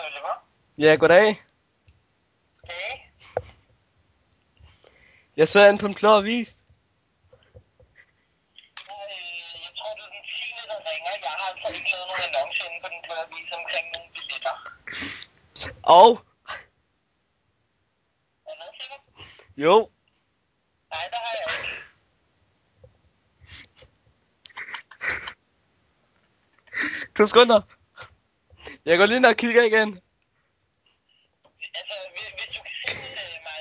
Oliver. Ja, goddag. Okay. Jeg sidder inde på en blå avis. Jeg tror, du er den 10. der ringer. Jeg har altså ikke lavet nogen annonce inde på den blå avis omkring nogle billetter. Og? Hvad siger du? Jo. Nej, der har jeg ikke. Du skynder. Jeg går lige ned og kigger igen. Altså, hvis du kan sende mig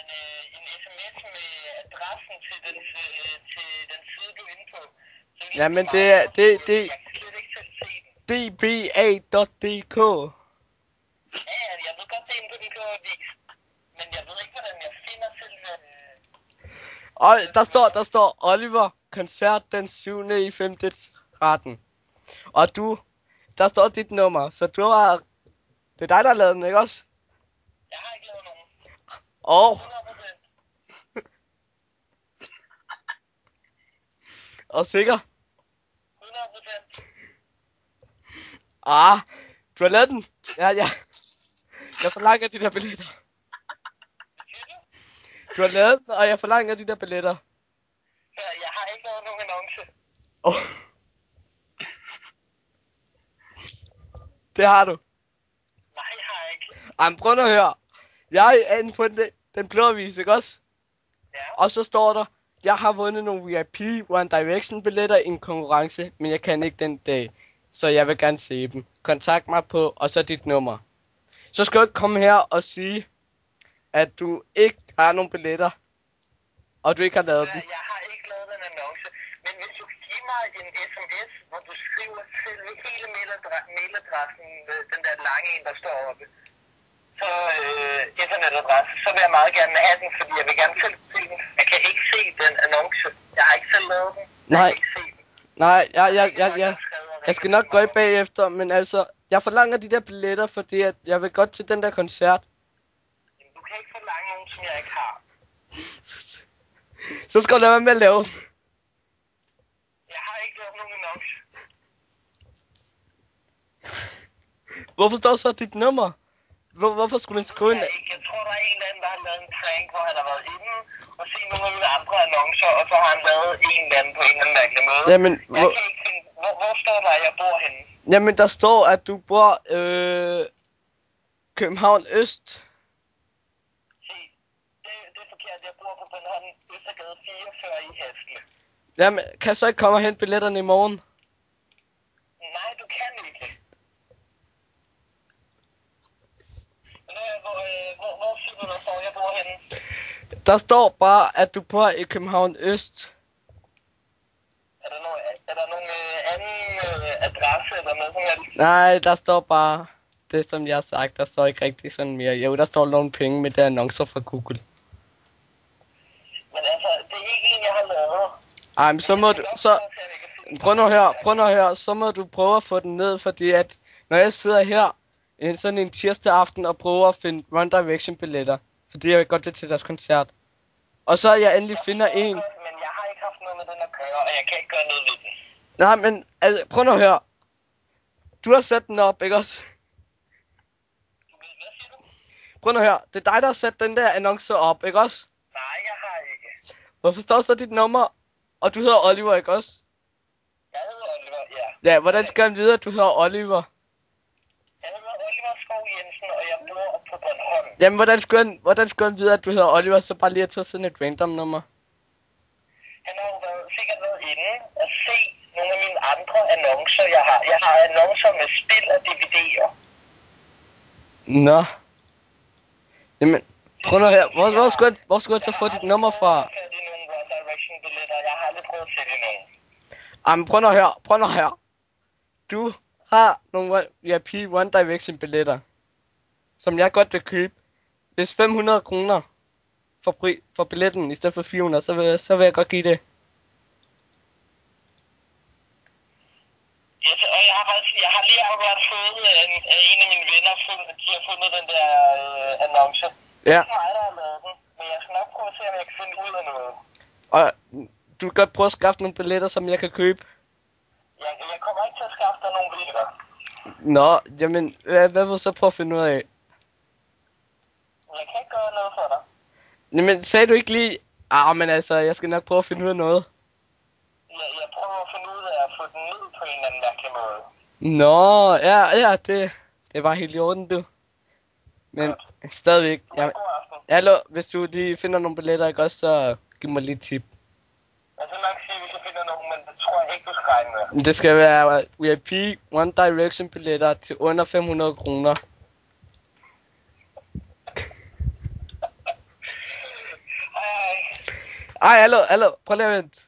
en sms med adressen til den side, du er inde på. Jamen, det er... Jeg kan slet ikke selv se den. dba.dk. Ja, jeg ved godt, det er inde på den blå avis. Men jeg ved ikke, hvordan jeg finder selve... Og der står Oliver koncert den 7.5.13. Og der står dit nummer, så du har... Det er dig, der har lavet den, ikke også? Jeg har ikke lavet nogen. Og... 100%. Og sikker? 100%. Du har lavet den? Ja. Jeg forlanger de der billetter. Hvad siger du? Du har lavet den, og jeg forlanger de der billetter. Ja, jeg har ikke lavet nogen annonce. Det har du. Nej, jeg har ikke. Men prøv at høre. Jeg er inde på den blå avis, ikke også? Ja. Og så står der, jeg har vundet nogle VIP One Direction billetter i en konkurrence, men jeg kan ikke den dag. Så jeg vil gerne se dem. Kontakt mig på, og så dit nummer. Så skal du ikke komme her og sige, at du ikke har nogen billetter, og du ikke har lavet dem. Jeg har ikke lavet den annonce. Men hvis du kan give mig en sms, hvor du skriver selve hele mailadressen, den der lange en, der står oppe, så internetadresse, så vil jeg meget gerne have den, fordi jeg vil gerne selv se den. Jeg kan ikke se den annonce. Jeg har ikke selv lavet den. Nej. Jeg kan ikke se den. Nej, jeg skal nok gå i bagefter, men altså, jeg forlanger de der billetter, fordi at jeg vil godt til den der koncert. Du kan ikke forlange nogen, som jeg ikke har. Så skal du lade være med at lave. Jeg har ikke lavet nogen annonce. Hvorfor står så dit nummer? Hvorfor skulle den skrive en... Jeg tror, der er en eller anden, der har lavet en prank, hvor han har været inde og set nogle af mine andre annoncer, og så har han lavet en eller anden på en eller anden mærkelig måde. Jamen, Jeg kan ikke finde... Hvor står der, at jeg bor henne? Jamen, der står, at du bor København Øst. Se, det er forkert. Jeg bor på Bornholm Østergade 44 i Hasle. Jamen, kan jeg så ikke komme og hente billetterne i morgen? Nej, du kan ikke. Hvor siger du, der står, jeg bor henne? Der står bare, at du bor i København Øst. Er der nogen anden adresse eller noget sådan noget? Nej, der står bare det, som jeg har sagt. Der står ikke rigtig sådan mere. Jo, der står nogle penge med de annoncer fra Google. Men altså, det er ikke en, jeg har lavet. Ej, men så må du... Prøv nu at høre. Så må du prøve at få den ned, fordi at... Når jeg sidder her sådan en tirsdag aften og prøver at finde One Direction billetter, fordi jeg vil godt lidt til deres koncert. Og så jeg endelig finder en... Men jeg har ikke haft noget med den at køre, og jeg kan ikke gøre noget ved den. Nej, men altså, prøv nu at høre. Du har sat den op, ikke også? Hvad siger du? Prøv nu at høre. Det er dig, der har sat den der annonce op, ikke også? Nej, jeg har ikke. Hvorfor står så dit nummer? Og du hedder Oliver, ikke også? Jeg hedder Oliver, ja. Ja, hvordan skal han vide, at du hedder Oliver? Jeg hedder Oliver Skov Jensen, og jeg bor på Bornholm. Jamen, hvordan skulle han vide, at du hedder Oliver, så bare lige at tage sådan et random nummer? Han har jo sikkert været inde og se nogle af mine andre annoncer, jeg har. Jeg har annoncer med spil og DVD'er. Nå. Jamen, prøv nu her. Hvor skulle jeg så få dit nummer fra? Jeg har aldrig nogle One Direction billetter. Jeg har aldrig prøvet at sælge nogen. Jamen, prøv nu her. Du har nogle VIP One Direction billetter, som jeg godt vil købe. Hvis 500 kroner for billetten i stedet for 400, så vil jeg godt give det. Yes, og jeg har lige akkurat fået en af mine venner, de har fundet den der annonce. Ja. Det er mig, der har lavet den, men jeg skal nok prøve at se, om jeg kan finde ud af noget. Og du kan godt prøve at skaffe nogle billetter, som jeg kan købe. Jeg kommer ikke til at skaffe dig nogle billetter. Nå, jamen, hvad vil du så prøve at finde ud af? Jeg kan ikke gøre noget for dig. Jamen, sagde du ikke lige... men altså, jeg skal nok prøve at finde ud af noget. Jeg prøver at finde ud af at få den ned på en eller anden mærkelig måde. Nå, ja, det var helt i orden, du. Men stadigvæk... God aften. Hallo, hvis du lige finder nogle billetter, ikke også, så giv mig lige et tip. Jeg skal nok sige, hvis jeg finder nogen, men det tror jeg ikke, du skal regne med. Det skal være VIP One Direction billetter til under 500 kroner. Hej. Hallo, prøv lige at vente.